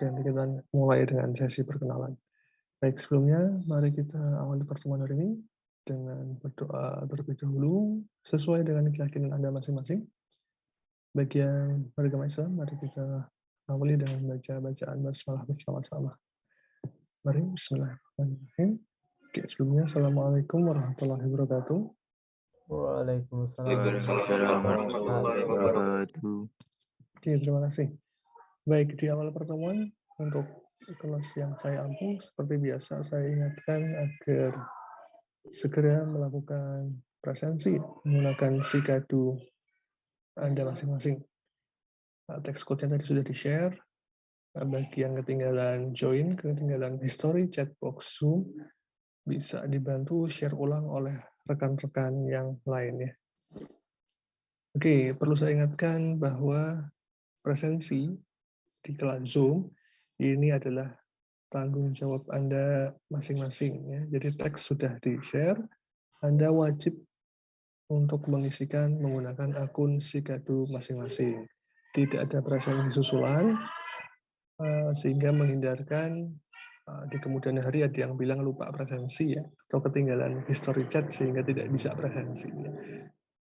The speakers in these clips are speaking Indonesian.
dan kita mulai dengan sesi perkenalan. Baik, sebelumnya mari kita awali pertemuan hari ini dengan berdoa terlebih dahulu sesuai dengan keyakinan Anda masing-masing. Bagi yang beragama Islam, mari kita awali dengan baca bacaan basmalah bersama-sama. Mari, bismillahirrahmanirrahim. Oke, sebelumnya, Assalamualaikum warahmatullahi wabarakatuh. Waalaikumsalam Waalaikumsalam warahmatullahi wabarakatuh. Oke, terima kasih. Baik, di awal pertemuan, untuk kelas yang saya ampu, seperti biasa saya ingatkan agar segera melakukan presensi menggunakan sikadu Anda masing-masing. Teks code-nya tadi sudah di-share. Bagi yang ketinggalan join, ketinggalan history chat box Zoom, bisa dibantu share ulang oleh rekan-rekan yang lainnya. Oke, perlu saya ingatkan bahwa presensi di kelas Zoom ini adalah tanggung jawab Anda masing-masing, ya. Jadi teks sudah di-share, Anda wajib untuk mengisikan menggunakan akun sikadu masing-masing. Tidak ada presensi susulan, sehingga menghindarkan di kemudian hari ada yang bilang lupa presensi, ya, atau ketinggalan history chat sehingga tidak bisa presensi, ya.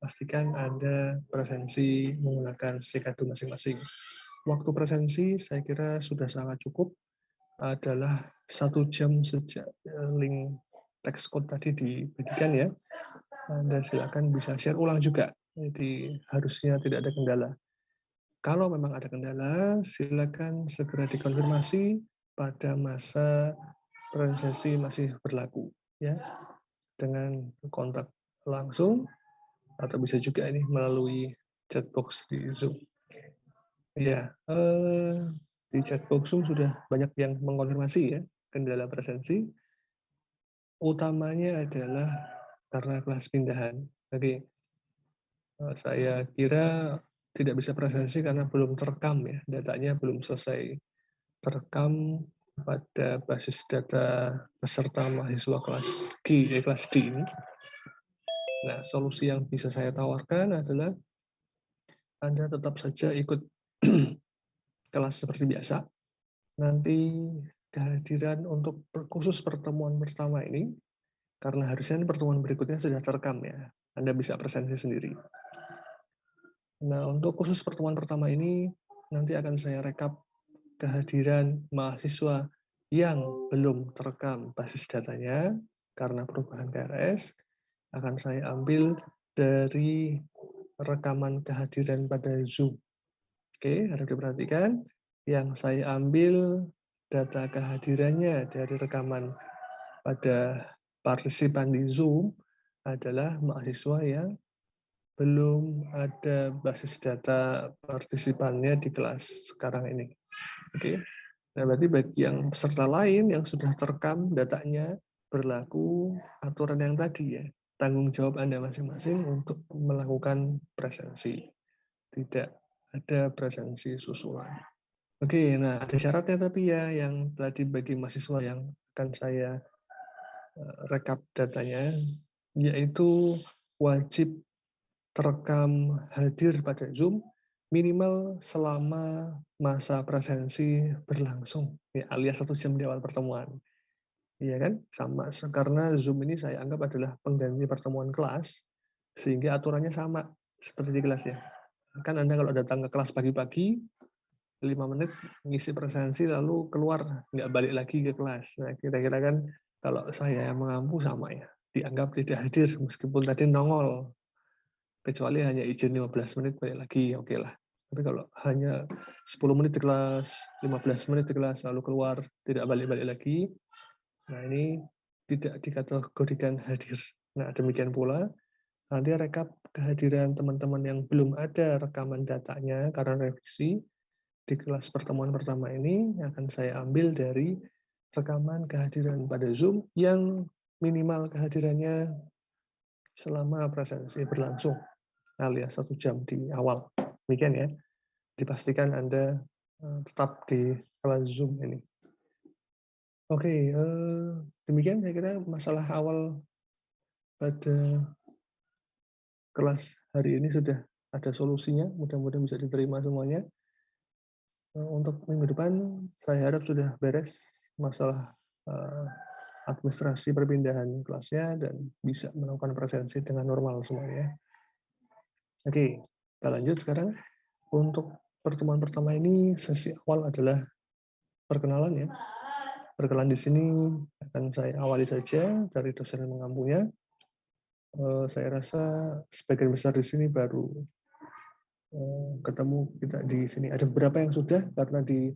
Pastikan Anda presensi menggunakan sikadu masing-masing. Waktu presensi saya kira sudah sangat cukup, adalah 1 jam sejak link teks code tadi dibagikan, ya. Anda silakan bisa share ulang juga, jadi harusnya tidak ada kendala. Kalau memang ada kendala, silakan segera dikonfirmasi pada masa presensi masih berlaku, ya, dengan kontak langsung atau bisa juga ini melalui chat box di Zoom. Ya, di chat box Zoom sudah banyak yang mengkonfirmasi, ya, kendala presensi. Utamanya adalah karena kelas pindahan. Jadi saya kira tidak bisa presensi karena belum terekam, ya, datanya belum selesai terekam pada basis data peserta mahasiswa kelas D ini. Nah, solusi yang bisa saya tawarkan adalah Anda tetap saja ikut kelas seperti biasa. Nanti kehadiran untuk khusus pertemuan pertama ini, karena harusnya pertemuan berikutnya sudah terekam, ya, Anda bisa presensi sendiri. Nah, untuk khusus pertemuan pertama ini, nanti akan saya rekap kehadiran mahasiswa yang belum terekam basis datanya karena perubahan KRS, akan saya ambil dari rekaman kehadiran pada Zoom. Oke, harus diperhatikan, yang saya ambil data kehadirannya dari rekaman pada partisipan di Zoom adalah mahasiswa yang belum ada basis data partisipannya di kelas sekarang ini. Oke. Nah, berarti bagi yang peserta lain yang sudah terekam datanya, berlaku aturan yang tadi, ya. Tanggung jawab Anda masing-masing untuk melakukan presensi. Tidak ada presensi susulan. Oke, nah ada syaratnya tapi, ya, yang tadi bagi mahasiswa yang akan saya rekap datanya, yaitu wajib terekam hadir pada Zoom minimal selama masa presensi berlangsung, ya, alias 1 jam di awal pertemuan. Iya kan? Sama, karena Zoom ini saya anggap adalah pengganti pertemuan kelas, sehingga aturannya sama seperti di kelas, ya. Kan Anda kalau datang ke kelas pagi-pagi, 5 menit ngisi presensi lalu keluar, nggak balik lagi ke kelas. Nah, kira-kira kan kalau saya yang mengampu sama, ya, dianggap tidak hadir meskipun tadi nongol. Kecuali hanya izin 15 menit balik lagi, oke lah. Tapi kalau hanya 10 menit di kelas, 15 menit di kelas, lalu keluar, tidak balik-balik lagi, nah ini tidak dikategorikan hadir. Nah, demikian pula, nanti rekap kehadiran teman-teman yang belum ada rekaman datanya karena revisi, di kelas pertemuan pertama ini akan saya ambil dari rekaman kehadiran pada Zoom yang minimal kehadirannya selama presensi berlangsung, alias 1 jam di awal. Demikian, ya. Dipastikan Anda tetap di kelas Zoom ini. Oke, demikian saya kira masalah awal pada kelas hari ini sudah ada solusinya, mudah-mudahan bisa diterima semuanya. Untuk minggu depan saya harap sudah beres masalah administrasi perpindahan kelasnya dan bisa melakukan presensi dengan normal semuanya. Oke, kita lanjut sekarang. Untuk pertemuan pertama ini sesi awal adalah perkenalan ya. Perkenalan di sini akan saya awali saja dari dosen yang mengampunya. Saya rasa sebagian besar di sini baru ketemu kita di sini. Ada beberapa yang sudah karena di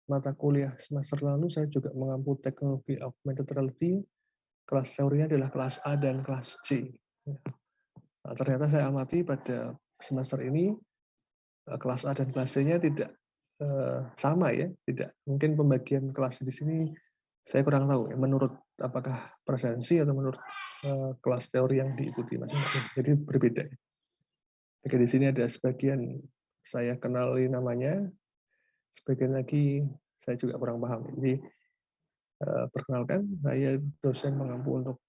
mata kuliah semester lalu saya juga mengampu teknologi augmented reality. Kelas teorinya adalah kelas A dan kelas C. Nah, ternyata saya amati pada semester ini kelas A dan kelas C-nya tidak sama ya, tidak. Mungkin pembagian kelas di sini saya kurang tahu ya, menurut apakah presensi atau menurut kelas teori yang diikuti masing-masing. Jadi berbeda. Oke, di sini ada sebagian saya kenali namanya, sebagian lagi saya juga kurang paham. Jadi perkenalkan, saya dosen mengampu untuk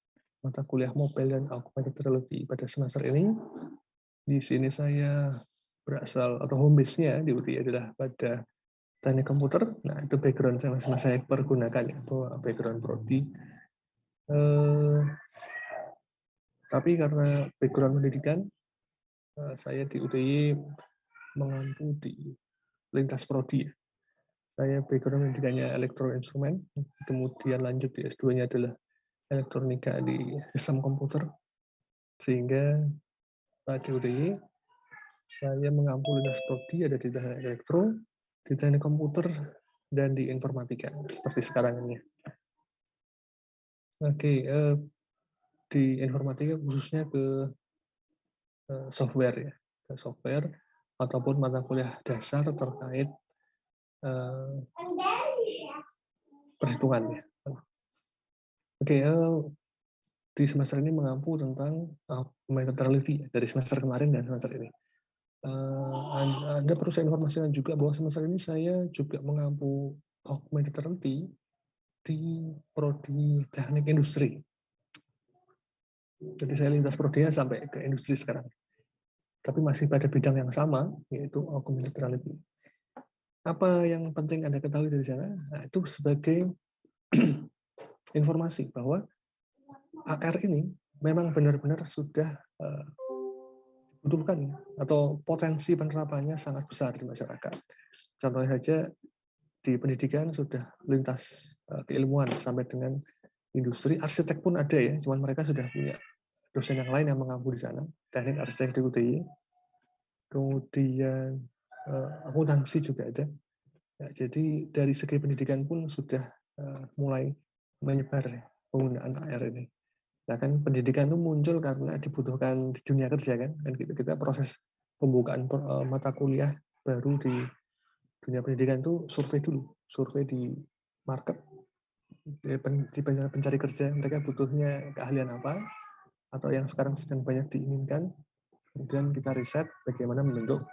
mata kuliah mobile dan augmented reality pada semester ini. Di sini saya berasal atau home base-nya di UTI adalah pada teknik komputer. Nah, itu background yang saya pergunakan, itu background prodi. Tapi karena background pendidikan, saya di UTI mengampu di lintas prodi. Saya background pendidikannya elektroinstrumen, kemudian lanjut di S2-nya adalah elektronika di sistem komputer. Sehingga pada UTI saya mengampu lintas prodi ada di teknik elektro, di teknik komputer, dan di informatika seperti sekarang ini. Oke, di informatika khususnya ke software ya, ke software ataupun mata kuliah dasar terkait perhitungan ya. Oke, di semester ini mengampu tentang augmented reality dari semester kemarin dan semester ini. Anda perlu saya informasikan juga bahwa semester ini saya juga mengampu augmented reality di prodi teknik industri. Jadi saya lintas prodinya sampai ke industri sekarang. Tapi masih pada bidang yang sama, yaitu augmented reality. Apa yang penting Anda ketahui dari sana? Nah, itu sebagai informasi bahwa AR ini memang benar-benar sudah dibutuhkan atau potensi penerapannya sangat besar di masyarakat. Contohnya saja di pendidikan sudah lintas keilmuan sampai dengan industri, arsitek pun ada ya, cuman mereka sudah punya dosen yang lain yang mengampu di sana, teknik arsitek di UTI, kemudian akuntansi juga ada. Ya, jadi dari segi pendidikan pun sudah mulai menyebar penggunaan AR ini. Nah kan pendidikan itu muncul karena dibutuhkan di dunia kerja kan gitu. Kita proses pembukaan mata kuliah baru di dunia pendidikan itu survei dulu, survei di market, di pencari kerja, mereka butuhnya keahlian apa, atau yang sekarang sedang banyak diinginkan, kemudian kita riset bagaimana membentuk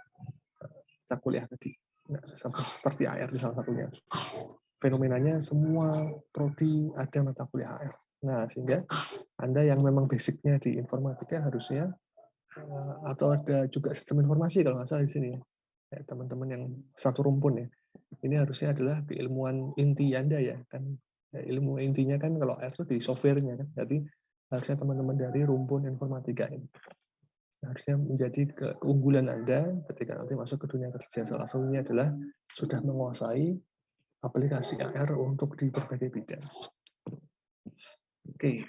mata kuliah tadi. Nah, seperti AR di salah satunya. Fenomenanya semua prodi ada mata kuliah AR. Nah, sehingga Anda yang memang basicnya di informatika harusnya, atau ada juga sistem informasi kalau nggak salah di sini ya, teman-teman yang satu rumpun ya, ini harusnya adalah keilmuan inti Anda ya, kan ya, ilmu intinya kan kalau AR itu di softwarenya kan, jadi harusnya teman-teman dari rumpun informatika ini harusnya menjadi keunggulan Anda ketika nanti masuk ke dunia kerja. Salah satunya adalah sudah menguasai aplikasi AR untuk di berbagai bidang. Oke,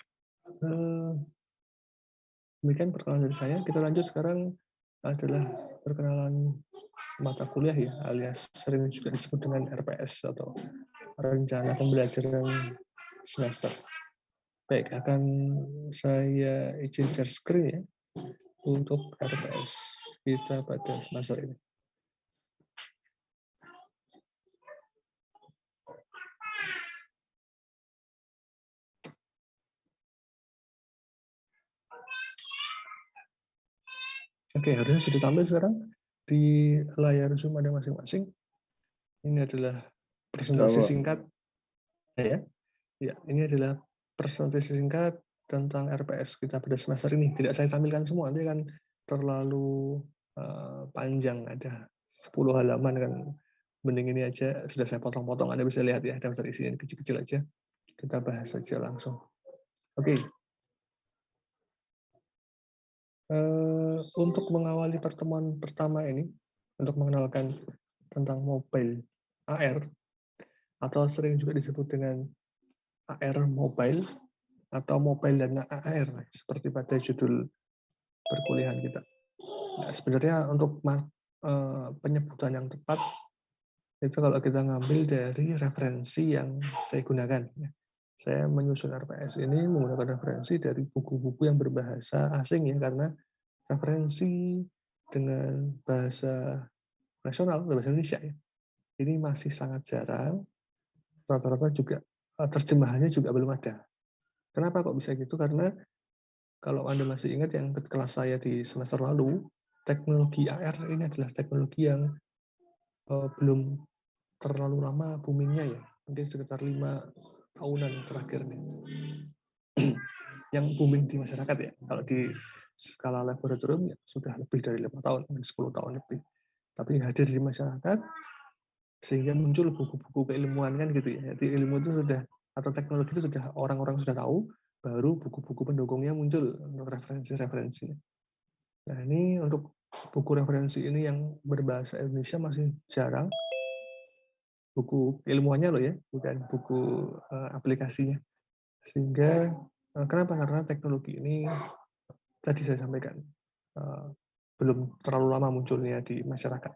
demikian perkenalan dari saya. Kita lanjut sekarang adalah perkenalan mata kuliah ya, alias sering juga disebut dengan RPS atau rencana pembelajaran semester. Baik, akan saya izin share screen ya untuk RPS kita pada semester ini. Oke, harusnya sudah tampil sekarang di layar Zoom Anda masing-masing. Ini adalah presentasi singkat. Ya, ini adalah presentasi singkat tentang RPS kita pada semester ini. Tidak saya tampilkan semua, nanti kan terlalu panjang, ada 10 halaman kan Mending ini aja sudah saya potong-potong, Anda bisa lihat ya daftar isinya kecil-kecil aja. Kita bahas saja langsung. Oke. Untuk mengawali pertemuan pertama ini, untuk mengenalkan tentang mobile AR, atau sering juga disebut dengan AR mobile, atau mobile dan AR, seperti pada judul perkuliahan kita. Nah, sebenarnya untuk penyebutan yang tepat, itu kalau kita ngambil dari referensi yang saya gunakan. Saya menyusun RPS ini menggunakan referensi dari buku-buku yang berbahasa asing ya, karena referensi dengan bahasa nasional, bahasa Indonesia ya, ini masih sangat jarang. Rata-rata juga terjemahannya juga belum ada. Kenapa kok bisa gitu? Karena kalau Anda masih ingat yang kelas saya di semester lalu, teknologi AR ini adalah teknologi yang belum terlalu lama boomingnya ya, mungkin sekitar 5 tahunan terakhir nih. Yang booming di masyarakat ya. Kalau di skala laboratorium ya sudah lebih dari 5 tahun, 10 tahun lebih. Tapi hadir di masyarakat sehingga muncul buku-buku keilmuan kan gitu ya. Jadi ilmu itu sudah, atau teknologi itu sudah orang-orang sudah tahu, baru buku-buku pendukungnya muncul untuk referensi-referensi. Nah, ini untuk buku referensi ini yang berbahasa Indonesia masih jarang. Buku ilmuannya loh ya, bukan buku aplikasinya. Sehingga kenapa? Karena teknologi ini tadi saya sampaikan belum terlalu lama munculnya di masyarakat.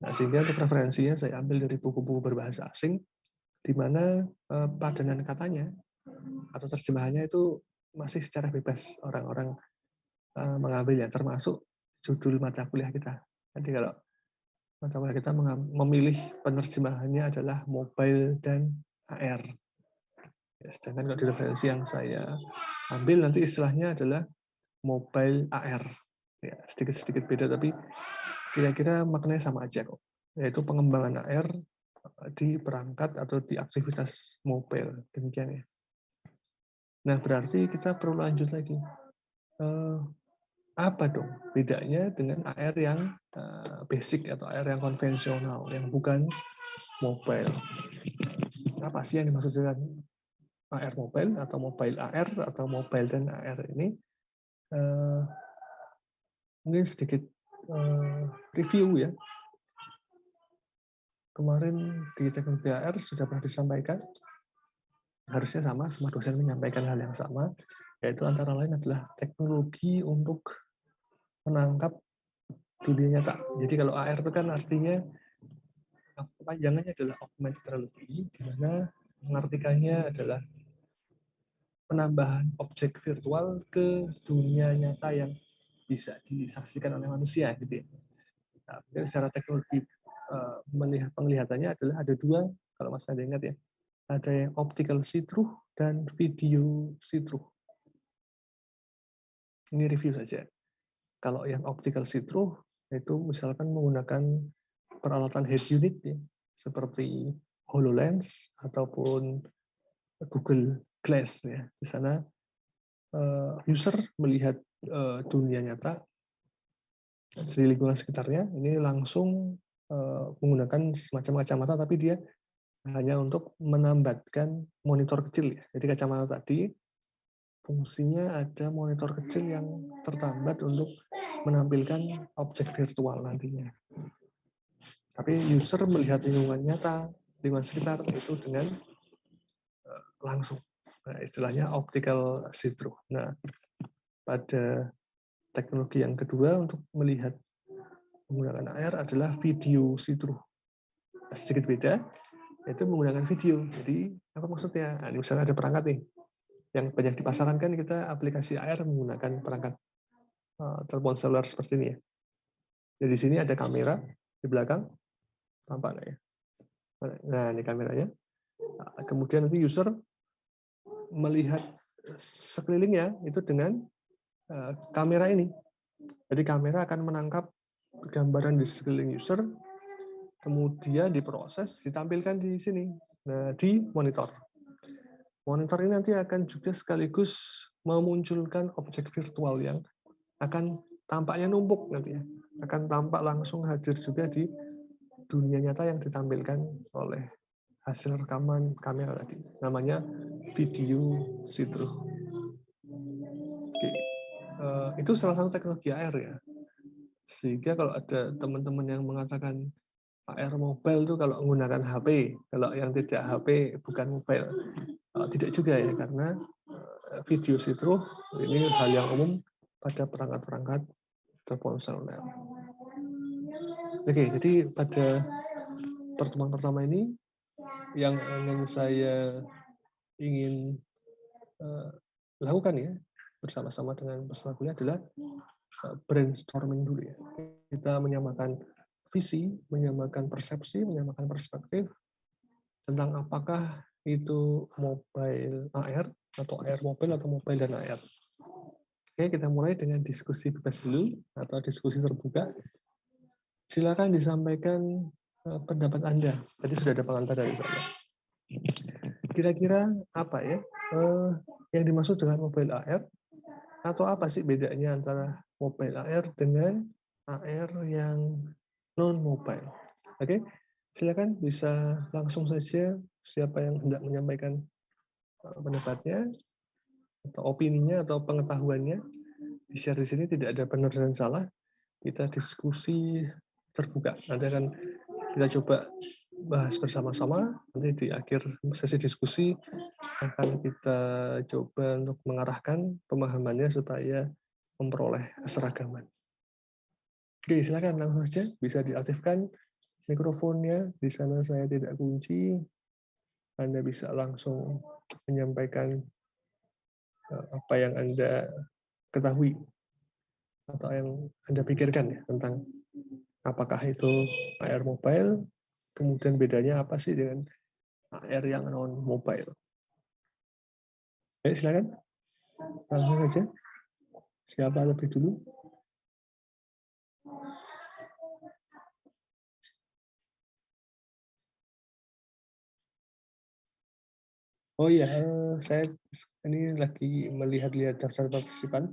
Nah, sehingga untuk referensinya saya ambil dari buku-buku berbahasa asing, di mana padanan katanya atau terjemahannya itu masih secara bebas orang-orang mengambilnya, termasuk judul mata kuliah kita. Jadi kalau mata kuliah kita memilih penerjemahannya adalah mobile dan AR. Ya, sedangkan kalau di referensi yang saya ambil nanti istilahnya adalah mobile AR. Ya, sedikit-sedikit beda, tapi kira-kira maknanya sama aja kok. Yaitu pengembangan AR di perangkat atau di aktivitas mobile. Demikian ya. Nah, berarti kita perlu lanjut lagi. Apa dong bedanya dengan AR yang basic atau AR yang konvensional, yang bukan mobile? Apa sih yang dimaksud dengan AR mobile atau mobile AR atau mobile dan AR ini? Mungkin sedikit review ya. Kemarin di teknologi AR sudah pernah disampaikan, harusnya sama, semua dosen menyampaikan hal yang sama, yaitu antara lain adalah teknologi untuk menangkap dunia nyata. Jadi kalau AR itu kan artinya kepanjangannya adalah augmented reality, di mana mengartikannya adalah penambahan objek virtual ke dunia nyata yang bisa disaksikan oleh manusia, gitu ya. Nah, secara teknologi penglihatannya adalah ada dua, kalau Mas Anda ingat ya, ada yang optical see-through dan video see-through. Ini review saja. Kalau yang optical see-through itu misalkan menggunakan peralatan head unit ya, seperti HoloLens ataupun Google Glass ya. Di sana user melihat dunia nyata di lingkungan sekitarnya, ini langsung menggunakan semacam kacamata, tapi dia hanya untuk menambatkan monitor kecil ya. Jadi kacamata tadi fungsinya ada monitor kecil yang tertambat untuk menampilkan objek virtual nantinya. Tapi user melihat lingkungan nyata, lingkungan sekitar itu dengan langsung. Nah, istilahnya optical see-through. Nah, pada teknologi yang kedua untuk melihat menggunakan AR adalah video see-through. Sedikit beda, yaitu menggunakan video. Jadi apa maksudnya? Nah, misalnya ada perangkat nih yang banyak di pasaran, kan kita aplikasi AR menggunakan perangkat telepon seluler seperti ini ya. Jadi di sini ada kamera di belakang, tampak nggak ya? Nah, ini kameranya. Nah, kemudian nanti user melihat sekelilingnya itu dengan kamera ini. Jadi kamera akan menangkap gambaran di sekeliling user, kemudian diproses, ditampilkan di sini, nah, di monitor. Monitor ini nanti akan juga sekaligus memunculkan objek virtual yang akan tampaknya numpuk nanti ya, akan tampak langsung hadir juga di dunia nyata yang ditampilkan oleh hasil rekaman kamera tadi. Namanya video see-through. Oke. Itu salah satu teknologi AR ya. Sehingga kalau ada teman-teman yang mengatakan AR mobile itu kalau menggunakan HP, kalau yang tidak HP bukan mobile. Tidak juga ya, karena video see-through ini hal yang umum pada perangkat-perangkat telepon seluler. Oke, jadi pada pertemuan pertama ini yang saya ingin lakukan ya bersama-sama dengan peserta kuliah adalah brainstorming dulu ya. Kita menyamakan visi, menyamakan persepsi, menyamakan perspektif tentang apakah itu mobile AR atau AR mobile atau mobile dan AR. Oke, kita mulai dengan diskusi bebas dulu atau diskusi terbuka. Silakan disampaikan pendapat Anda. Tadi sudah ada pengantar dari saya. Kira-kira apa ya yang dimaksud dengan mobile AR? Atau apa sih bedanya antara mobile AR dengan AR yang non-mobile? Oke, silakan bisa langsung saja siapa yang hendak menyampaikan pendapatnya atau opininya atau pengetahuannya di-share di sini. Tidak ada benar dan salah. Kita diskusi terbuka. Nanti akan kita coba bahas bersama-sama. Nanti di akhir sesi diskusi akan kita coba untuk mengarahkan pemahamannya supaya memperoleh keseragaman. Oke, silakan langsung saja bisa diaktifkan mikrofonnya. Di sana saya tidak kunci. Anda bisa langsung menyampaikan apa yang Anda ketahui atau yang Anda pikirkan ya tentang apakah itu AR mobile, kemudian bedanya apa sih dengan AR yang non-mobile. Baik, silakan. Langsung saja. Siapa lebih dulu? Oh iya, saya ini lagi melihat-lihat daftar partisipan.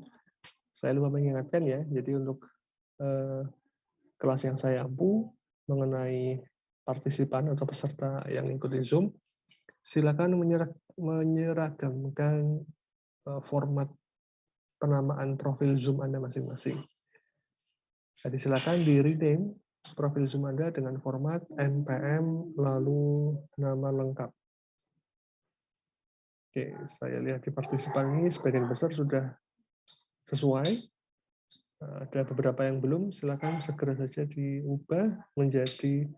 Saya lupa mengingatkan ya, jadi untuk kelas yang saya ampu mengenai partisipan atau peserta yang ikuti Zoom, silakan menyeragamkan format penamaan profil Zoom Anda masing-masing. Jadi silakan di-rename profil Zoom Anda dengan format npm lalu nama lengkap. Oke, saya lihat di partisipan ini sebagian besar sudah sesuai. Ada beberapa yang belum, silakan segera saja diubah menjadi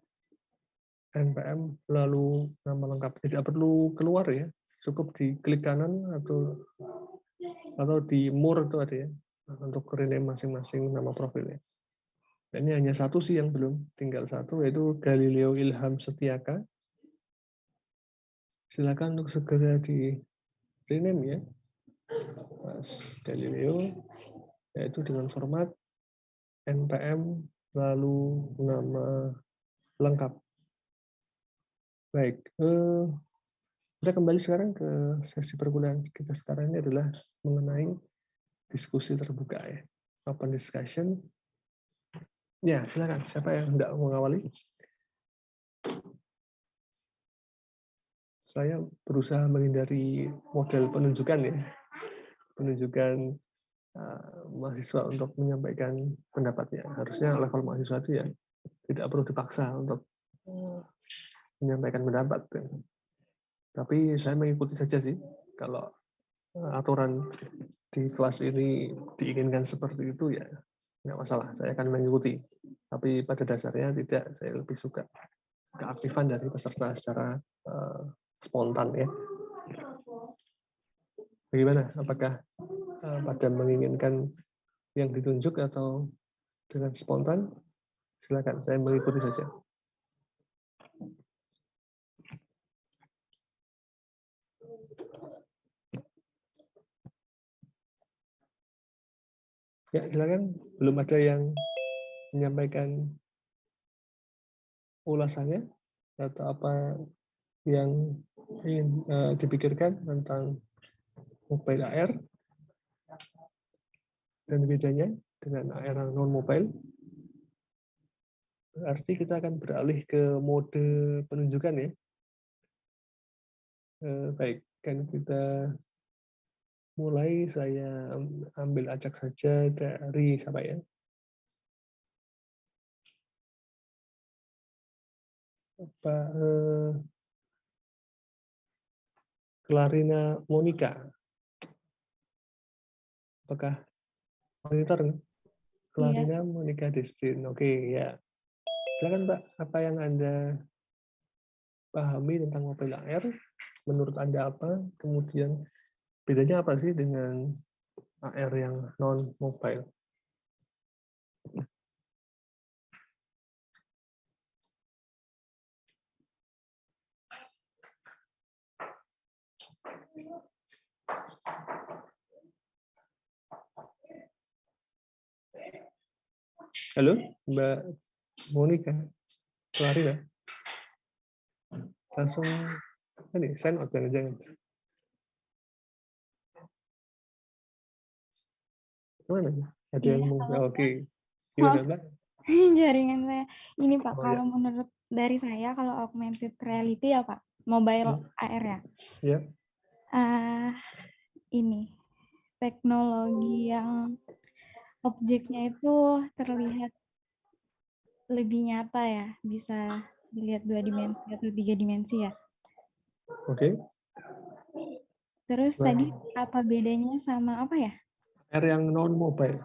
npm lalu nama lengkap. Tidak perlu keluar ya, cukup di klik kanan atau di more itu ada ya untuk rename masing-masing nama profilnya. Dan ini hanya satu sih yang belum, tinggal satu yaitu Galileo Ilham Setiaka. Silakan untuk segera di rename ya, Mas Galileo, yaitu dengan format npm lalu nama lengkap. Baik, kita kembali sekarang ke sesi perkuliahan kita sekarang ini adalah mengenai diskusi terbuka ya, open discussion. Ya, silakan. Siapa yang hendak mengawali? Saya berusaha menghindari model penunjukan ya, penunjukan mahasiswa untuk menyampaikan pendapatnya. Harusnya level mahasiswa itu ya tidak perlu dipaksa untuk menyampaikan pendapat. Tapi saya mengikuti saja sih kalau aturan di kelas ini diinginkan seperti itu ya nggak masalah. Saya akan mengikuti. Tapi pada dasarnya tidak. Saya lebih suka keaktifan dari peserta secara spontan ya. Bagaimana? Apakah pada menginginkan yang ditunjuk atau dengan spontan? Silakan, saya mengikuti saja. Ya, silakan. Belum ada yang menyampaikan ulasannya atau apa yang ingin dipikirkan tentang mobile AR dan bedanya dengan AR non-mobile. Berarti kita akan beralih ke mode penunjukan ya. Baik, kan kita mulai. Saya ambil acak saja dari siapa ya? Clarina Monica. Apakah monitor? Iya. Clarina Monica Destin. Oke, ya. Silakan Mbak, apa yang Anda pahami tentang mobile AR? Menurut Anda apa? Kemudian bedanya apa sih dengan AR yang non-mobile? Halo, Mbak Monica, Clarina. Langsung ini sign out jangan-jangan. Gimana? Ada Iya, yang mau? halo, Oke. Maaf, Gimana, Mbak? jaringan saya. Ini Pak, Oh ya. kalau menurut dari saya, kalau augmented reality ya Pak, mobile AR ya. Ya. Ini teknologi yang objeknya itu terlihat lebih nyata ya, bisa dilihat 2 dimensi atau 3 dimensi ya. Oke. Terus Nah, tadi apa bedanya sama apa ya? AR yang non-mobile.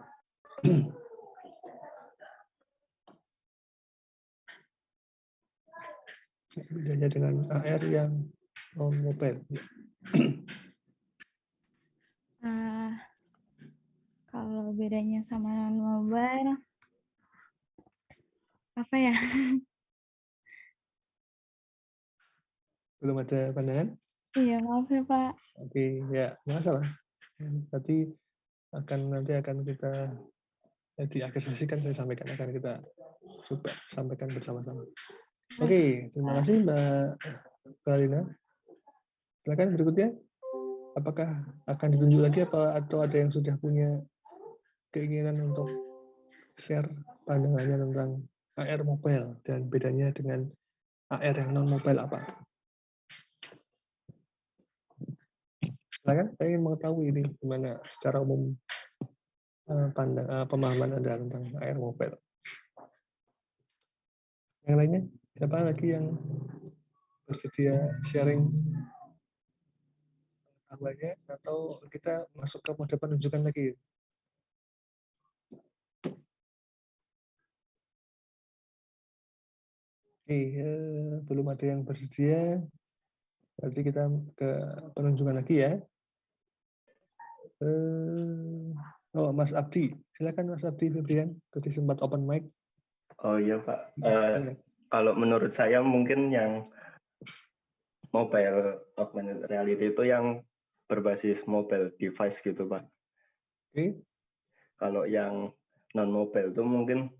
Bedanya dengan AR yang non-mobile. Kalau bedanya sama non-mobile, apa ya? Belum ada pandangan? Iya, maaf ya Pak. Oke, ya, nggak masalah. Nanti akan kita di akhir sesi kan saya sampaikan, akan kita coba sampaikan bersama-sama. Oke, terima kasih Mbak Karina. Silakan berikutnya. Apakah akan ditunjuk lagi atau ada yang sudah punya keinginan untuk share pandangannya tentang AR mobile dan bedanya dengan AR yang non mobile apa? Silakan, saya ingin mengetahui ini gimana secara umum pemahaman Anda tentang AR mobile. Yang lainnya, siapa lagi yang bersedia sharing pengetahuannya atau kita masuk ke mode penunjukan lagi? Oke, belum ada yang bersedia. Berarti kita ke penunjukan lagi ya. Oh, Mas Abdi, silakan Mas Abdi Febrian. Tadi sempat open mic. Oh iya Pak, kalau menurut saya mungkin yang mobile augmented reality itu yang berbasis mobile device gitu Pak. Oke. Kalau yang non mobile itu mungkin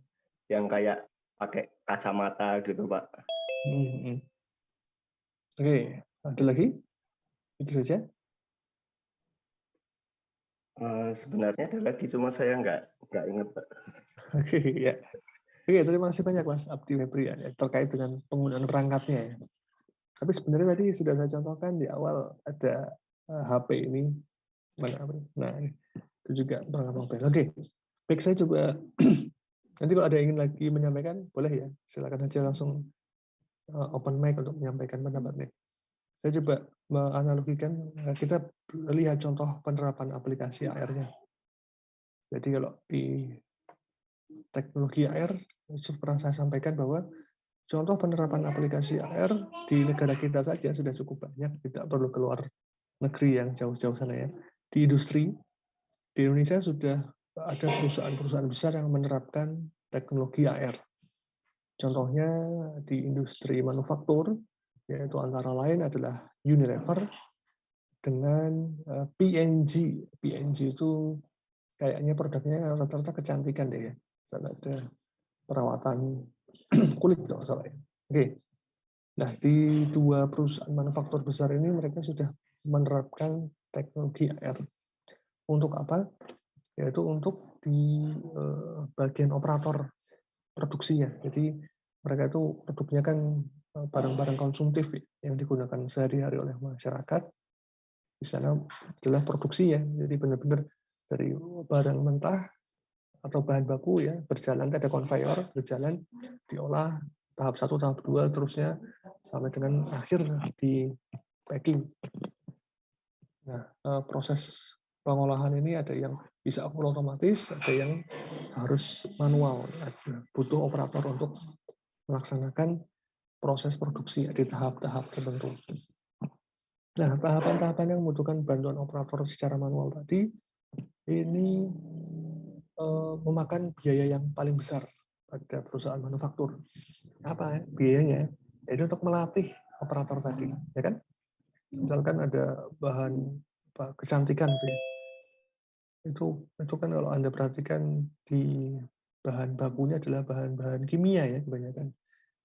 yang kayak pakai kacamata gitu Pak. Oke, ada lagi? Itu saja. Sebenarnya ada lagi, cuma saya nggak ingat Pak. Oke, ya. Oke, terima kasih banyak Mas Abdi Febrian ya, terkait dengan penggunaan perangkatnya ya. Tapi sebenarnya tadi sudah saya contohkan di awal ada HP ini. Mana apa? Nah, itu juga perangkat mobile. Oke, baik, saya coba nanti kalau ada yang ingin lagi menyampaikan, boleh ya, silakan aja langsung open mic untuk menyampaikan pendapatnya. Saya coba menganalogikan, kita lihat contoh penerapan aplikasi AR-nya. Jadi kalau di teknologi AR, pernah saya sampaikan bahwa contoh penerapan aplikasi AR di negara kita saja sudah cukup banyak, tidak perlu keluar negeri yang jauh-jauh sana ya. Di industri, di Indonesia sudah ada perusahaan-perusahaan besar yang menerapkan teknologi AR. Contohnya di industri manufaktur, yaitu antara lain adalah Unilever dengan P&G. P&G itu kayaknya produknya rata-rata kecantikan deh ya. Sana ada perawatan kulit kalau salah ya. Oke. Nah, di dua perusahaan manufaktur besar ini mereka sudah menerapkan teknologi AR. Untuk apa? Yaitu untuk di bagian operator produksinya. Jadi mereka itu produknya kan barang-barang konsumtif yang digunakan sehari-hari oleh masyarakat. Di sana adalah produksinya, jadi benar-benar dari barang mentah atau bahan baku ya berjalan, ada konveyor berjalan, diolah tahap 1, tahap 2, terusnya sampai dengan akhir di packing. Nah, proses pengolahan ini ada yang bisa full otomatis, ada yang harus manual, butuh operator untuk melaksanakan proses produksi di tahap-tahap tertentu. Nah, tahapan-tahapan yang membutuhkan bantuan operator secara manual tadi ini memakan biaya yang paling besar pada perusahaan manufaktur. Apa biayanya? Itu untuk melatih operator tadi, ya kan? Misalkan ada bahan kecantikan itu kan kalau Anda perhatikan di bahan bakunya adalah bahan-bahan kimia ya kebanyakan,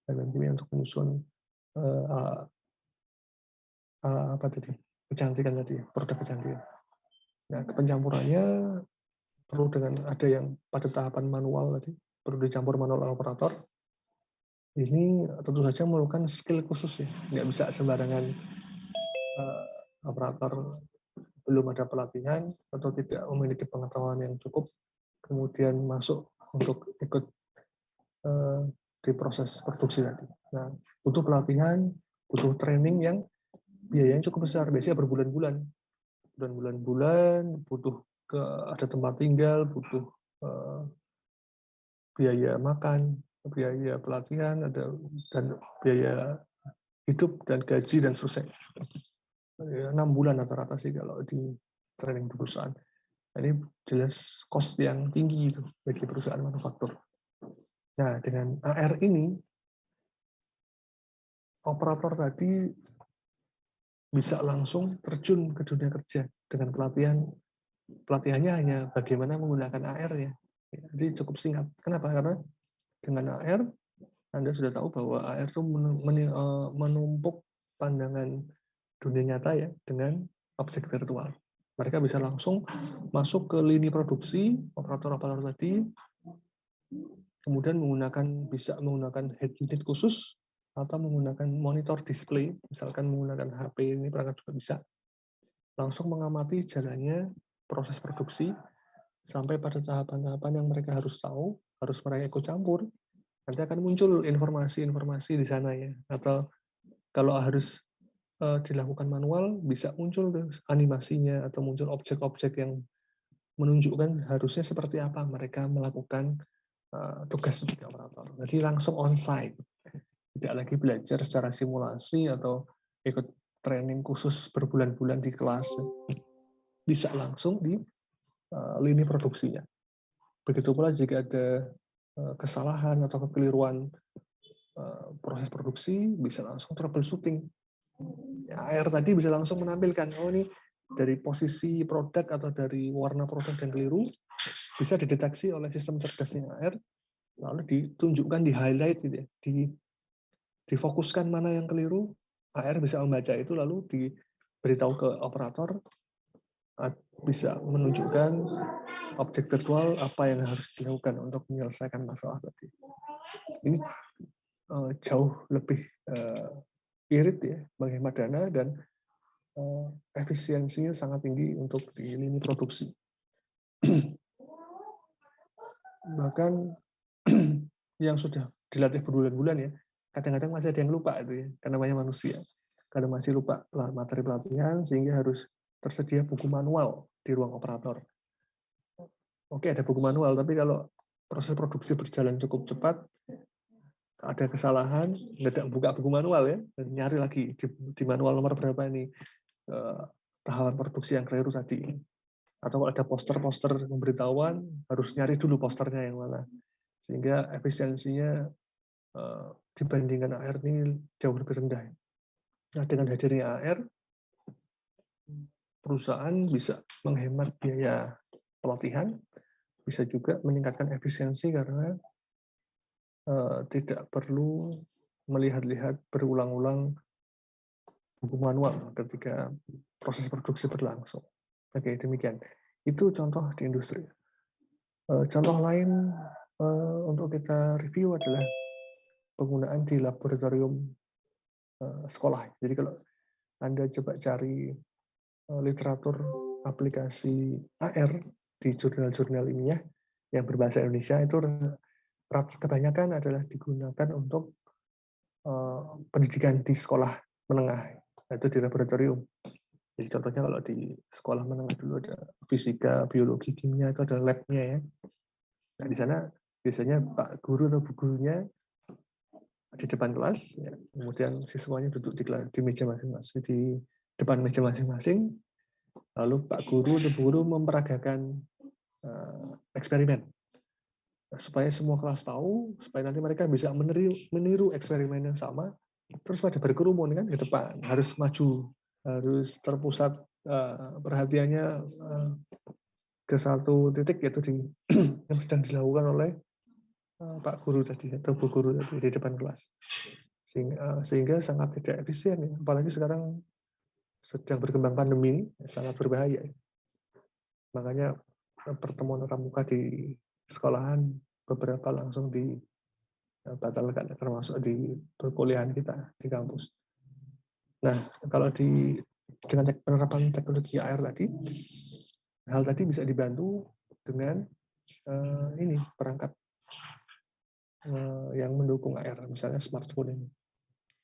bahan kimia untuk menyusun apa tadi, kecantikan tadi, produk kecantikan. Nah, pencampurannya perlu dengan ada yang pada tahapan manual tadi, perlu dicampur manual operator. Ini tentu saja memerlukan skill khusus ya, nggak bisa sembarangan operator belum ada pelatihan atau tidak memiliki pengetahuan yang cukup, kemudian masuk untuk ikut di proses produksi tadi. Nah, butuh pelatihan, butuh training yang biayanya cukup besar, biasanya berbulan-bulan, butuh ada tempat tinggal, butuh biaya makan, biaya pelatihan, dan biaya hidup dan gaji dan seterusnya. 6 bulan rata-rata sih kalau di training di perusahaan. Ini jelas cost yang tinggi itu bagi perusahaan manufaktur. Nah, dengan AR ini, operator tadi bisa langsung terjun ke dunia kerja dengan pelatihan. Pelatihannya hanya bagaimana menggunakan AR ya. Jadi cukup singkat. Kenapa? Karena dengan AR, Anda sudah tahu bahwa AR itu menumpuk pandangan dunia nyata ya dengan objek virtual. Mereka bisa langsung masuk ke lini produksi, operator-operator tadi, kemudian bisa menggunakan head unit khusus, atau menggunakan monitor display, misalkan menggunakan HP ini perangkat juga bisa, langsung mengamati jalannya proses produksi, sampai pada tahapan-tahapan yang mereka harus tahu, harus mereka ikut campur, nanti akan muncul informasi-informasi di sana ya, atau kalau harus dilakukan manual, bisa muncul animasinya, atau muncul objek-objek yang menunjukkan harusnya seperti apa mereka melakukan tugas sebagai operator. Jadi langsung on-site. Tidak lagi belajar secara simulasi atau ikut training khusus berbulan-bulan di kelas. Bisa langsung di lini produksinya. Begitu pula jika ada kesalahan atau kekeliruan proses produksi, bisa langsung troubleshooting. AR tadi bisa langsung menampilkan, oh ini dari posisi produk atau dari warna produk yang keliru, bisa dideteksi oleh sistem cerdasnya AR, lalu ditunjukkan, di highlight gitu ya, difokuskan mana yang keliru, AR bisa membaca itu lalu diberitahu ke operator, bisa menunjukkan objek virtual apa yang harus dilakukan untuk menyelesaikan masalah tadi. Ini jauh lebih irit ya, menghemat dana dan efisiensinya sangat tinggi untuk di lini produksi. Bahkan yang sudah dilatih berbulan-bulan ya, kadang-kadang masih ada yang lupa itu ya, karena namanya manusia. Kadang masih lupa materi pelatihan sehingga harus tersedia buku manual di ruang operator. Oke, ada buku manual, tapi kalau proses produksi berjalan cukup cepat, ada kesalahan, nggak buka buku manual ya, nyari lagi di manual nomor berapa ini tahapan produksi yang keliru tadi. Atau kalau ada poster-poster pemberitahuan, harus nyari dulu posternya yang mana. Sehingga efisiensinya dibandingkan AR ini jauh lebih rendah. Nah, dengan hadirnya AR, perusahaan bisa menghemat biaya pelatihan, bisa juga meningkatkan efisiensi karena tidak perlu melihat-lihat berulang-ulang buku manual ketika proses produksi berlangsung. Oke, demikian. Itu contoh di industri. Contoh lain untuk kita review adalah penggunaan di laboratorium sekolah. Jadi kalau Anda coba cari literatur aplikasi AR di jurnal-jurnal ilmiah yang berbahasa Indonesia, itu kebanyakan adalah digunakan untuk pendidikan di sekolah menengah, yaitu di laboratorium. Jadi contohnya kalau di sekolah menengah dulu ada fisika, biologi, kimia, itu ada lab-nya ya. Nah di sana biasanya Pak Guru atau Bu Gurunya di depan kelas, ya. Kemudian siswanya duduk di meja masing-masing, di depan meja masing-masing, lalu Pak Guru atau Bu Guru memperagakan eksperimen. Nah, supaya semua kelas tahu, supaya nanti mereka bisa meniru eksperimen yang sama, terus pada berkerumun kan ke depan, harus maju, harus terpusat perhatiannya ke satu titik, yaitu yang sedang dilakukan oleh Pak Guru tadi atau Bu Guru tadi di depan kelas, sehingga sangat tidak efisien ya. Apalagi sekarang sedang berkembang pandemi ini, sangat berbahaya. Makanya pertemuan tatap muka di sekolahan beberapa langsung dibatalkan, termasuk di perkuliahan kita di kampus. Nah, kalau dengan penerapan teknologi AR tadi, hal tadi bisa dibantu dengan perangkat yang mendukung AR, misalnya smartphone ini.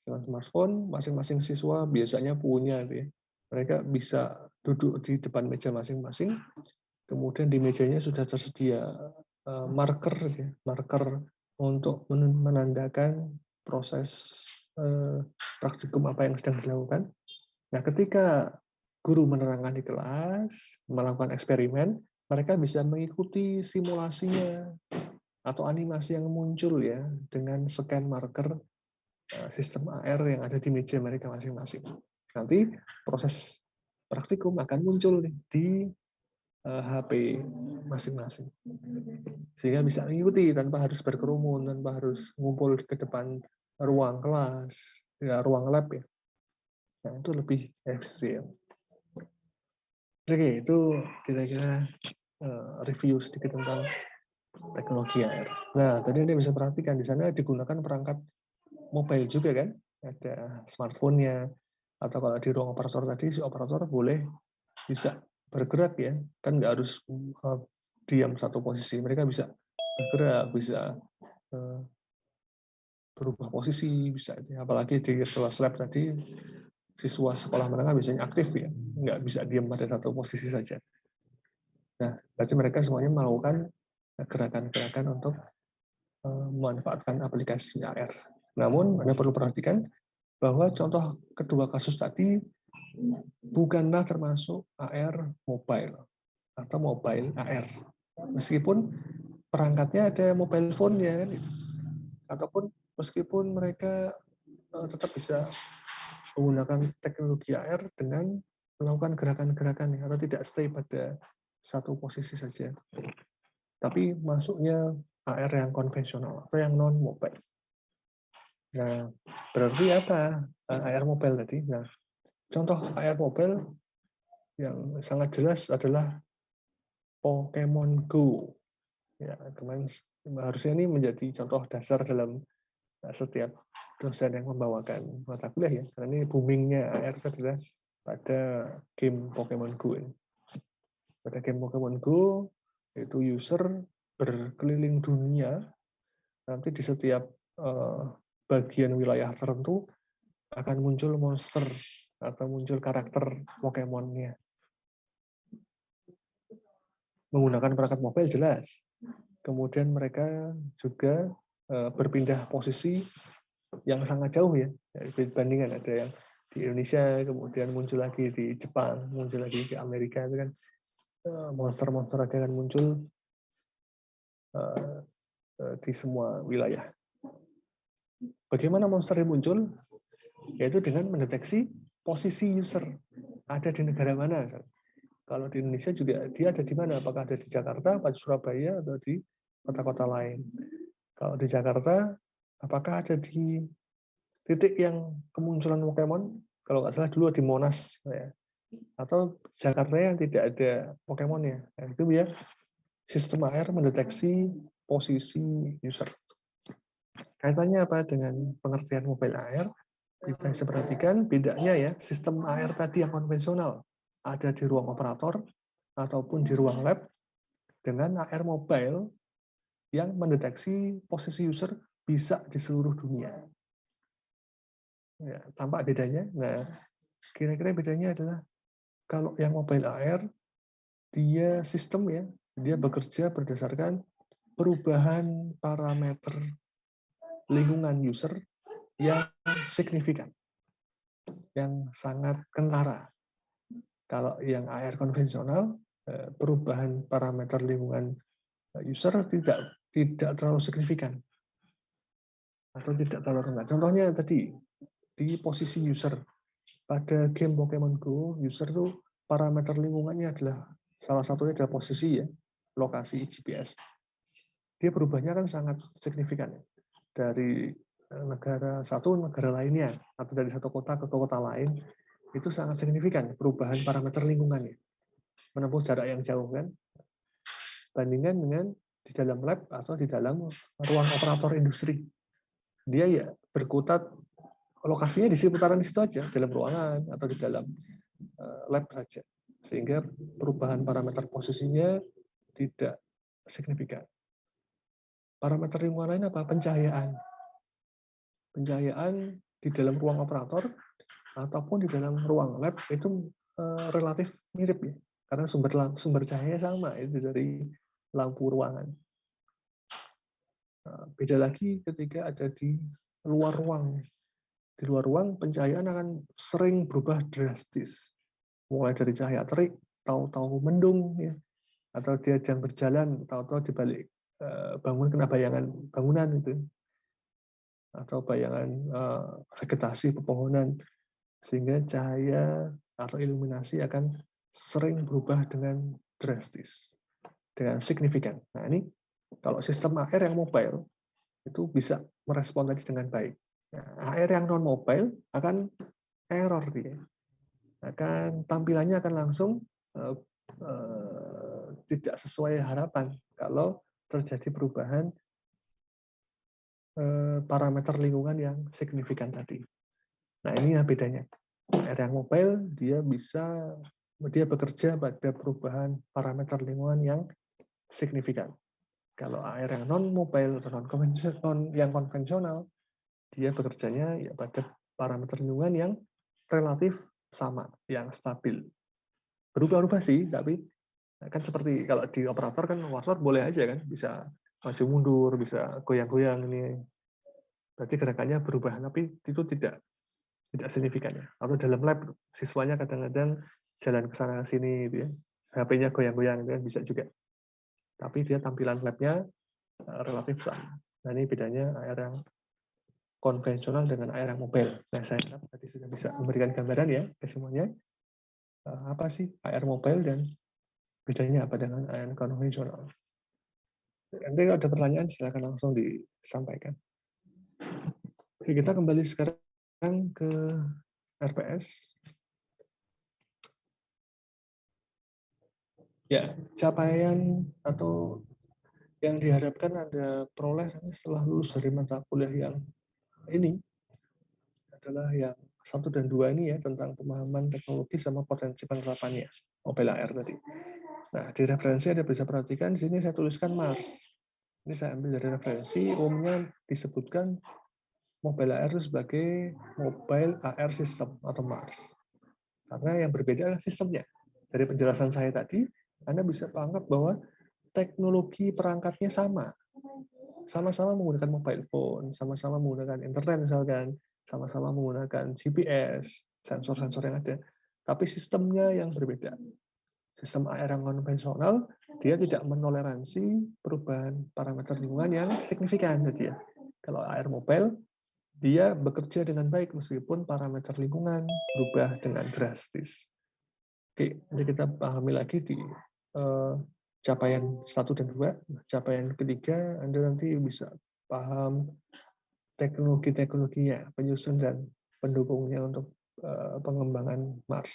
Dengan smartphone, masing-masing siswa biasanya punya, ya. Mereka bisa duduk di depan meja masing-masing, kemudian di mejanya sudah tersedia marker untuk menandakan proses praktikum apa yang sedang dilakukan. Nah, ketika guru menerangkan di kelas, melakukan eksperimen, mereka bisa mengikuti simulasinya atau animasi yang muncul ya dengan scan marker sistem AR yang ada di meja mereka masing-masing. Nanti proses praktikum akan muncul di HP masing-masing, sehingga bisa mengikuti tanpa harus berkerumun, tanpa harus ngumpul ke depan ruang kelas, ya, ruang lab ya. Nah, itu lebih efisien. Oke, itu kira-kira review sedikit tentang teknologi AR. Nah, tadi Anda bisa perhatikan di sana digunakan perangkat mobile juga kan, ada smartphone-nya, atau kalau di ruang operator tadi si operator boleh bisa bergerak ya, kan nggak harus diam satu posisi, mereka bisa bergerak, bisa berubah posisi, bisa, apalagi di kelas lab tadi siswa sekolah menengah biasanya aktif ya, nggak bisa diam pada satu posisi saja. Nah, berarti mereka semuanya melakukan gerakan-gerakan untuk memanfaatkan aplikasi AR. Namun Anda perlu perhatikan bahwa contoh kedua kasus tadi bukanlah termasuk AR mobile atau mobile AR. Meskipun perangkatnya ada mobile phone ya kan, ataupun meskipun mereka tetap bisa menggunakan teknologi AR dengan melakukan gerakan-gerakan atau tidak stay pada satu posisi saja. Tapi masuknya AR yang konvensional atau yang non mobile. Nah, berarti apa AR mobile tadi? Nah, contoh AR mobile yang sangat jelas adalah Pokemon Go. Ya, kemarin harusnya ini menjadi contoh dasar dalam setiap dosen yang membawakan mata kuliah ya. Karena ini boomingnya AR adalah pada game Pokemon Go ini. Pada game Pokemon Go itu user berkeliling dunia, nanti di setiap bagian wilayah tertentu akan muncul monster atau muncul karakter Pokemon-nya. Menggunakan perangkat mobile jelas. Kemudian mereka juga berpindah posisi yang sangat jauh ya. Dibandingkan ada yang di Indonesia, kemudian muncul lagi di Jepang, muncul lagi di Amerika, itu kan monster-monster akan muncul di semua wilayah. Bagaimana monster yang muncul? Yaitu dengan mendeteksi posisi user ada di negara mana. Kalau di Indonesia juga dia ada di mana? Apakah ada di Jakarta, atau di Surabaya, atau di kota-kota lain? Kalau di Jakarta, apakah ada di titik yang kemunculan Pokemon? Kalau nggak salah dulu di Monas, ya. Atau Jakarta yang tidak ada Pokemon-nya. Nah, itu ya sistem AR mendeteksi posisi user. Kaitannya apa dengan pengertian mobile AR? Kita bisa perhatikan bedanya ya, sistem AR tadi yang konvensional ada di ruang operator ataupun di ruang lab dengan AR mobile yang mendeteksi posisi user bisa di seluruh dunia. Ya, tampak bedanya. Nah, kira-kira bedanya adalah kalau yang mobile AR dia sistem ya, dia bekerja berdasarkan perubahan parameter lingkungan user yang signifikan, yang sangat kentara. Kalau yang AR konvensional, perubahan parameter lingkungan user tidak terlalu signifikan atau tidak terlalu rendah. Contohnya tadi di posisi user pada game Pokemon Go, user tuh parameter lingkungannya adalah salah satunya adalah posisi ya, lokasi GPS. Dia berubahnya kan sangat signifikan ya. Dari negara satu negara lainnya atau dari satu kota ke kota lain itu sangat signifikan perubahan parameter lingkungannya, menempuh jarak yang jauh kan, bandingkan dengan di dalam lab atau di dalam ruang operator industri. Dia ya berkutat lokasinya di seputaran situ aja, dalam ruangan atau di dalam lab saja, sehingga perubahan parameter posisinya tidak signifikan. Parameter lingkungan lain apa? Pencahayaan. Pencahayaan di dalam ruang operator ataupun di dalam ruang lab itu relatif mirip ya, karena sumber cahaya sama itu dari lampu ruangan. Beda lagi ketika ada di luar ruang. Di luar ruang pencahayaan akan sering berubah drastis, mulai dari cahaya terik, tahu-tahu mendung ya, atau dia sedang berjalan, tahu-tahu di balik bangun kena bayangan bangunan itu, atau bayangan vegetasi pepohonan, sehingga cahaya atau iluminasi akan sering berubah dengan drastis, dengan signifikan. Nah ini kalau sistem AR yang mobile itu bisa merespon tadi dengan baik. Nah, AR yang non mobile akan error dia, akan tampilannya akan langsung tidak sesuai harapan kalau terjadi perubahan parameter lingkungan yang signifikan tadi. Nah ini yang bedanya. AR yang mobile dia bekerja pada perubahan parameter lingkungan yang signifikan. Kalau AR yang non mobile atau yang konvensional dia bekerjanya ya pada parameter lingkungan yang relatif sama, yang stabil. Berubah-ubah sih, tapi kan seperti kalau di operator kan operator boleh aja kan, bisa maju mundur, bisa goyang-goyang ini. Berarti gerakannya berubah, tapi itu tidak signifikan ya. Atau dalam lab siswanya kadang-kadang jalan ke sana ke sini gitu ya. HP-nya goyang-goyang itu kan bisa juga. Tapi dia tampilan labnya relatif sama. Nah ini bedanya AR yang konvensional dengan AR yang mobile. Nah saya harap tadi sudah bisa memberikan gambaran ya ke semuanya. Apa sih AR mobile dan bedanya apa dengan AR konvensional. Nanti kalau ada pertanyaan silakan langsung disampaikan. Oke, kita kembali sekarang ke RPS. Ya, capaian atau yang diharapkan Anda peroleh setelah lulus dari mata kuliah yang ini adalah yang 1 dan 2 ini ya, tentang pemahaman teknologi sama potensi penerapannya, mobile AR tadi. Nah, di referensi Anda bisa perhatikan di sini saya tuliskan Mars. Ini saya ambil dari referensi, umumnya disebutkan mobile AR itu sebagai mobile AR system atau MARS. Karena yang berbeda adalah sistemnya. Dari penjelasan saya tadi, Anda bisa menganggap bahwa teknologi perangkatnya sama. Sama-sama menggunakan mobile phone, sama-sama menggunakan internet misalkan, sama-sama menggunakan GPS, sensor-sensor yang ada. Tapi sistemnya yang berbeda. Sistem AR yang konvensional, dia tidak menoleransi perubahan parameter lingkungan yang signifikan. Jadi ya, kalau AR mobile, dia bekerja dengan baik meskipun parameter lingkungan berubah dengan drastis. Oke, nanti kita pahami lagi di capaian 1 dan 2. Capaian ketiga, Anda nanti bisa paham teknologi-teknologinya, penyusun dan pendukungnya untuk pengembangan Mars.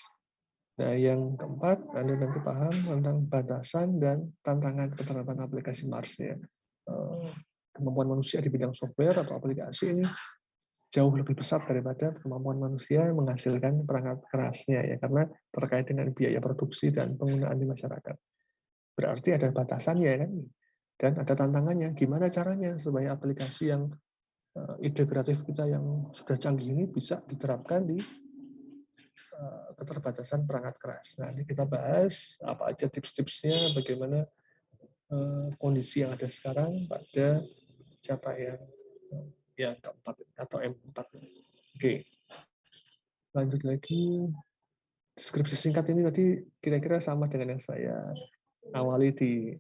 Nah, yang keempat, Anda nanti paham tentang batasan dan tantangan penerapan aplikasi Mars-nya. kemampuan manusia di bidang software atau aplikasi ini jauh lebih besar daripada kemampuan manusia menghasilkan perangkat kerasnya ya, karena terkait dengan biaya produksi dan penggunaan di masyarakat. Berarti ada batasannya kan, dan ada tantangannya. Gimana caranya supaya aplikasi yang ide kreatif kita yang sudah canggih ini bisa diterapkan di keterbatasan perangkat keras. Nah, ini kita bahas apa aja tips-tipsnya, bagaimana kondisi yang ada sekarang pada capaian yang keempat atau M4. Oke, lanjut lagi. Deskripsi singkat ini tadi kira-kira sama dengan yang saya awali di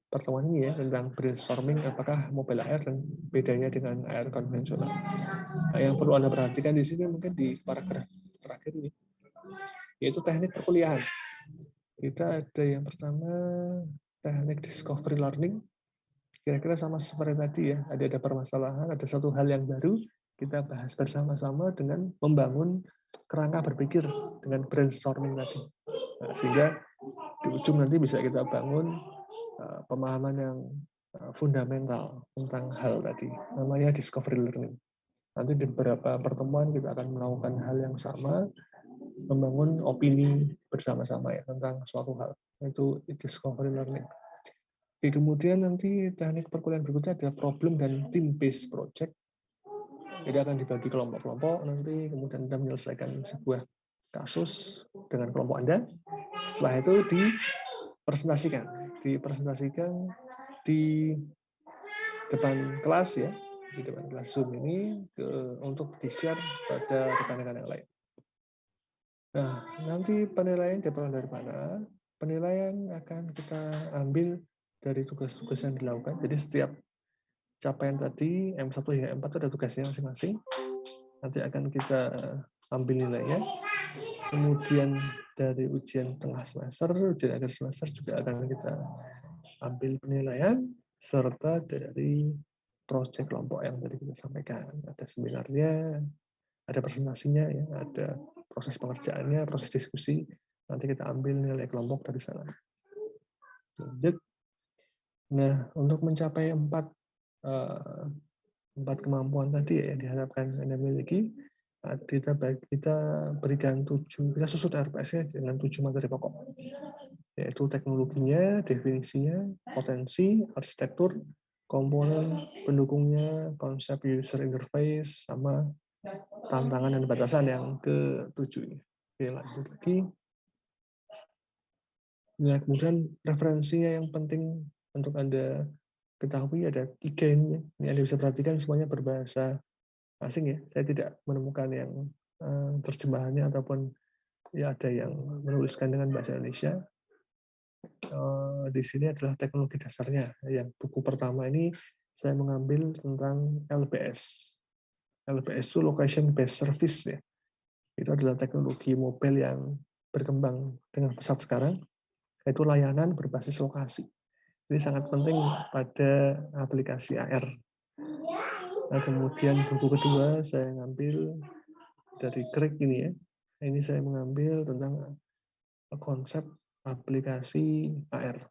pertemuan ini ya, tentang brainstorming apakah mobile AR dan bedanya dengan AR konvensional. Nah, yang perlu Anda perhatikan di sini mungkin di paragraf terakhir ini, yaitu teknik perkuliahan. Kita ada yang pertama, teknik discovery learning. Kira-kira sama seperti tadi ya, ada permasalahan, ada satu hal yang baru, kita bahas bersama-sama dengan membangun kerangka berpikir dengan brainstorming tadi. Nah, sehingga di ujung nanti bisa kita bangun pemahaman yang fundamental tentang hal tadi, namanya discovery learning. Nanti di beberapa pertemuan kita akan melakukan hal yang sama, membangun opini bersama-sama ya tentang suatu hal, yaitu discovery learning. Kemudian nanti teknik perkuliahan berikutnya adalah problem dan team based project. Jadi akan dibagi kelompok-kelompok nanti, kemudian Anda menyelesaikan sebuah kasus dengan kelompok Anda. Setelah itu dipresentasikan di depan kelas ya, di depan kelas Zoom ini untuk di-share pada rekan-rekan yang lain. Nah, nanti penilaian dapat dari mana? Penilaian akan kita ambil dari tugas-tugas yang dilakukan. Jadi setiap capaian tadi M1 hingga M4 ada tugasnya masing-masing. Nanti akan kita ambil nilainya. Kemudian dari ujian tengah semester, ujian akhir semester juga akan kita ambil penilaian, serta dari proyek kelompok yang tadi kita sampaikan. Ada seminarnya, ada presentasinya, ya, ada proses pengerjaannya, proses diskusi. Nanti kita ambil nilai kelompok dari sana. Lanjut. Nah, untuk mencapai empat kemampuan tadi ya, yang diharapkan Anda miliki, kita berikan kita susun RPS-nya dengan 7 materi pokok, yaitu teknologinya, definisinya, potensi, arsitektur, komponen pendukungnya, konsep user interface, sama tantangan dan batasan yang ke-7 ini. Oke, lanjut lagi. Nah, kemudian referensinya yang penting untuk Anda ketahui ada 3 ini. Ini Anda bisa perhatikan semuanya berbahasa asing ya. Saya tidak menemukan yang terjemahannya ataupun ya ada yang menuliskan dengan bahasa Indonesia. Di sini adalah teknologi dasarnya. Yang buku pertama ini saya mengambil tentang LBS. LBS itu Location Based Service ya. Itu adalah teknologi mobile yang berkembang dengan pesat sekarang, yaitu layanan berbasis lokasi. Ini sangat penting pada aplikasi AR. Nah, kemudian buku kedua saya ngambil dari Craig ini ya. Ini saya mengambil tentang konsep aplikasi AR.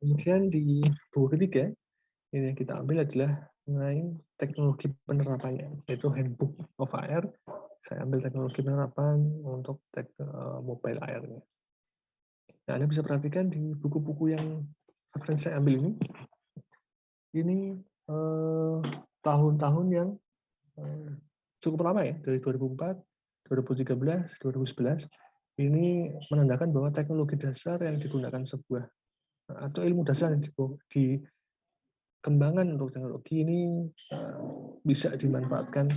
Kemudian di buku ketiga, ini yang kita ambil adalah mengenai teknologi penerapannya, yaitu Handbook of AR. Saya ambil teknologi penerapan untuk mobile AR-nya. Nah, Anda bisa perhatikan di buku-buku yang akan saya ambil ini tahun-tahun yang cukup lama ya, dari 2004, 2013, 2011. Ini menandakan bahwa teknologi dasar yang digunakan sebuah atau ilmu dasar yang dikembangkan untuk teknologi ini bisa dimanfaatkan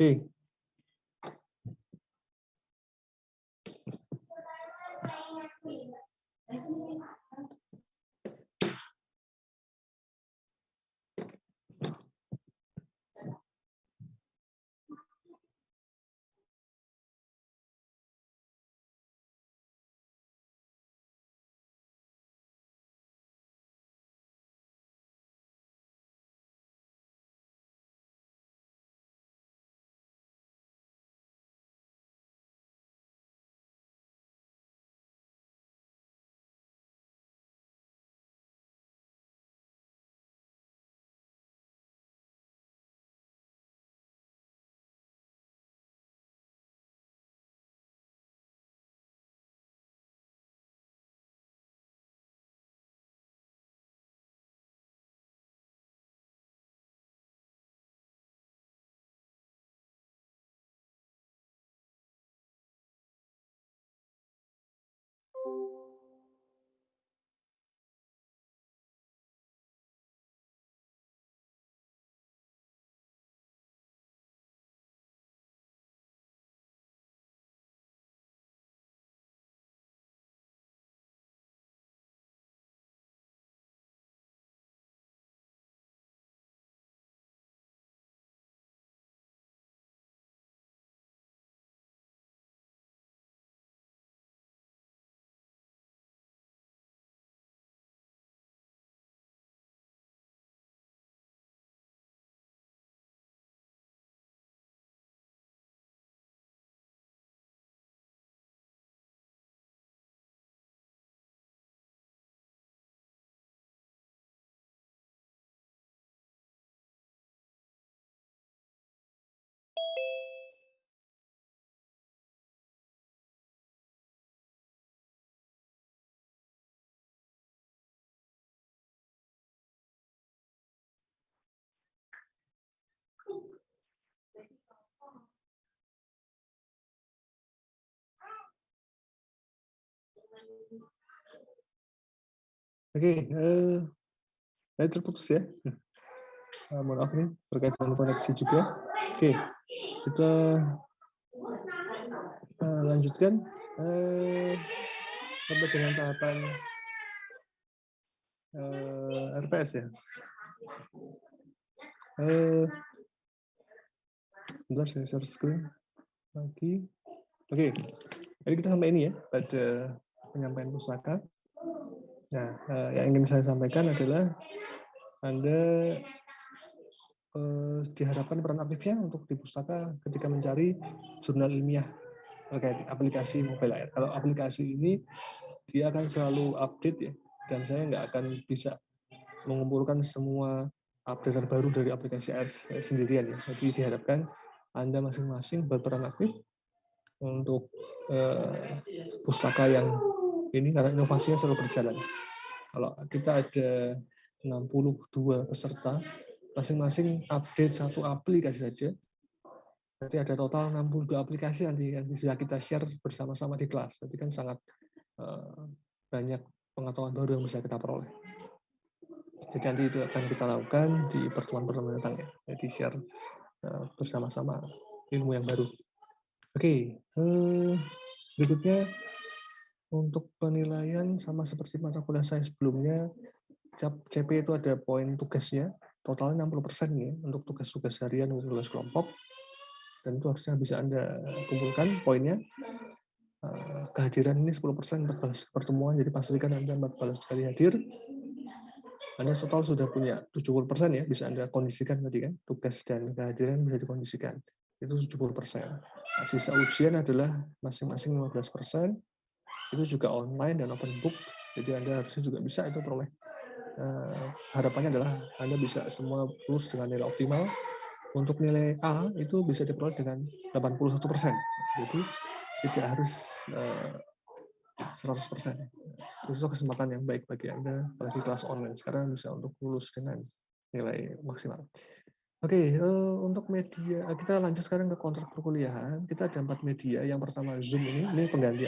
Oke. Oke, tadi terputus ya. Mohon maaf nih, terkait dengan koneksi juga. Oke, kita lanjutkan sampai dengan tahapan RPS ya. Bentar, saya share screen lagi. Oke, jadi kita sampai ini ya, pada penyampaian pustaka. Nah, yang ingin saya sampaikan adalah Anda diharapkan peran aktifnya untuk di pustaka ketika mencari jurnal ilmiah terkait aplikasi mobile air. Kalau aplikasi ini, dia akan selalu update ya, dan saya nggak akan bisa mengumpulkan semua update terbaru dari aplikasi air sendirian ya. Jadi diharapkan Anda masing-masing berperan aktif untuk pustaka yang ini karena inovasinya selalu berjalan. Kalau kita ada 62 peserta, masing-masing update satu aplikasi saja. Berarti ada total 62 aplikasi nanti yang bisa kita share bersama-sama di kelas. Jadi kan sangat banyak pengetahuan baru yang bisa kita peroleh. Jadi nanti itu akan kita lakukan di pertemuan-pertemuan mendatang ya. Jadi share bersama-sama ilmu yang baru. Oke, berikutnya untuk penilaian sama seperti mata kuliah saya sebelumnya, CP itu ada poin tugasnya, totalnya 60% ya, untuk tugas-tugas harian maupun tugas kelompok, dan itu harusnya bisa Anda kumpulkan poinnya. Kehadiran ini 10% pertemuan, jadi pastikan Anda 14 kali hadir. Anda total sudah punya 70% ya, bisa Anda kondisikan tadi kan, tugas dan kehadiran bisa dikondisikan, itu 70%. Nah, sisa ujian adalah masing-masing 15%, itu juga online dan open book, jadi Anda harusnya juga bisa itu peroleh. Harapannya adalah Anda bisa semua lulus dengan nilai optimal. Untuk nilai A itu bisa diperoleh dengan 81%, jadi tidak harus 100%. Itu kesempatan yang baik bagi Anda, apalagi kelas online sekarang bisa untuk lulus dengan nilai maksimal. Oke, untuk media, kita lanjut sekarang ke kontrak perkuliahan. Kita ada 4 media. Yang pertama Zoom ini pengganti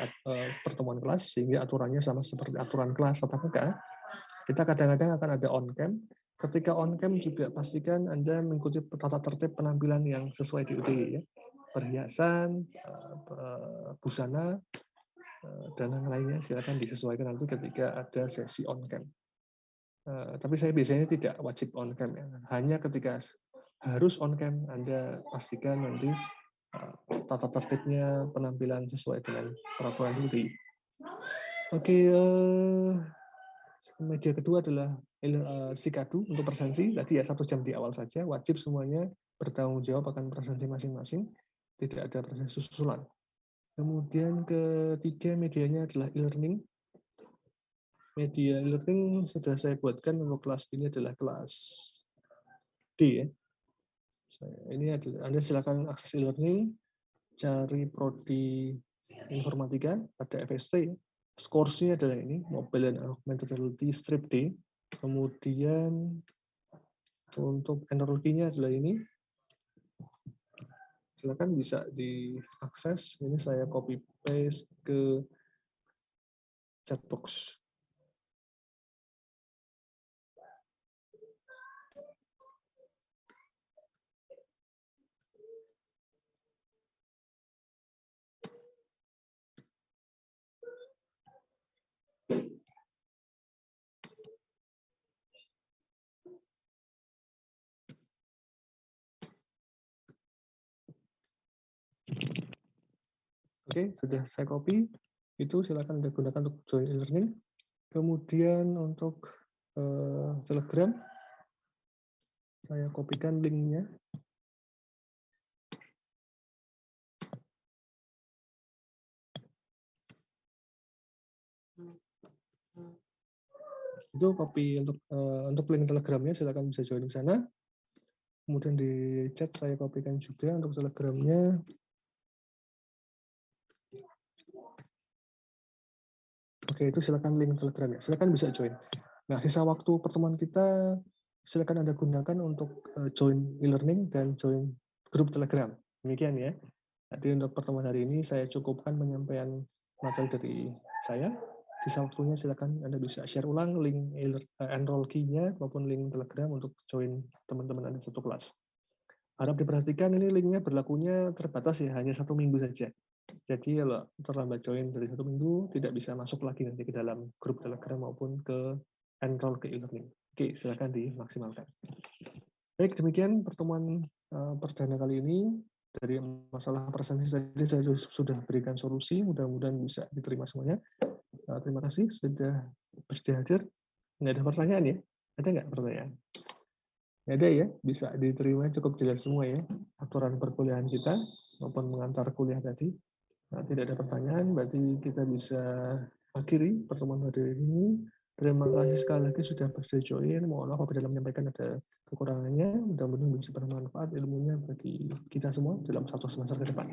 pertemuan kelas, sehingga aturannya sama seperti aturan kelas tatap muka. Kita kadang-kadang akan ada on-cam, ketika on cam juga pastikan Anda mengikuti tata tertib penampilan yang sesuai di UTY ya. Perhiasan, busana, dan yang lainnya silakan disesuaikan nanti ketika ada sesi on cam. Tapi saya biasanya tidak wajib on cam ya. Hanya ketika harus on cam Anda pastikan nanti tata tertibnya penampilan sesuai dengan peraturan UTY. Oke, media kedua adalah Sikadu untuk presensi. Tadi ya 1 jam di awal saja, wajib semuanya bertanggung jawab akan presensi masing-masing, tidak ada presensi susulan. Kemudian ketiga medianya adalah e-learning. Media e-learning sudah saya buatkan untuk kelas ini adalah kelas D ya. Ini adalah Anda silakan akses e-learning, cari prodi informatika, ada FST. Course-nya adalah ini, Mobile and Augmented Reality Strip D. Kemudian untuk analoginya adalah ini. Silakan bisa diakses. Ini saya copy paste ke chat box. Oke, sudah saya copy. Itu silakan Anda gunakan untuk join e-learning. Kemudian untuk Telegram, saya kopikan linknya. Itu copy untuk link Telegramnya, silakan bisa join di sana. Kemudian di chat saya kopikan juga untuk Telegramnya. Oke, itu silakan link Telegramnya. Silakan bisa join. Nah, sisa waktu pertemuan kita silakan Anda gunakan untuk join e-learning dan join grup Telegram. Demikian ya. Jadi untuk pertemuan hari ini saya cukupkan penyampaian materi dari saya. Sisa waktunya silakan Anda bisa share ulang link enroll key-nya maupun link Telegram untuk join teman-teman Anda satu kelas. Harap diperhatikan ini linknya berlakunya terbatas ya, hanya 1 minggu saja. Jadi kalau terlambat join dari 1 minggu, tidak bisa masuk lagi nanti ke dalam grup Telegram maupun ke enroll ke e-learning. Oke, silakan dimaksimalkan. Baik, demikian pertemuan perdana kali ini. Dari masalah presensi tadi saya sudah berikan solusi, mudah-mudahan bisa diterima semuanya. Terima kasih sudah bersedia hadir. Nggak ada pertanyaan ya? Ada nggak pertanyaan? Nggak ada ya? Bisa diterima, cukup jelas semua ya, aturan perkuliahan kita maupun mengantar kuliah tadi. Nah, tidak ada pertanyaan, berarti kita bisa akhiri pertemuan hari ini. Terima kasih sekali lagi sudah bersedia join. Mohon maaf apabila menyampaikan ada kekurangannya. Mudah-mudahan bisa bermanfaat ilmunya bagi kita semua dalam 1 semester ke depan.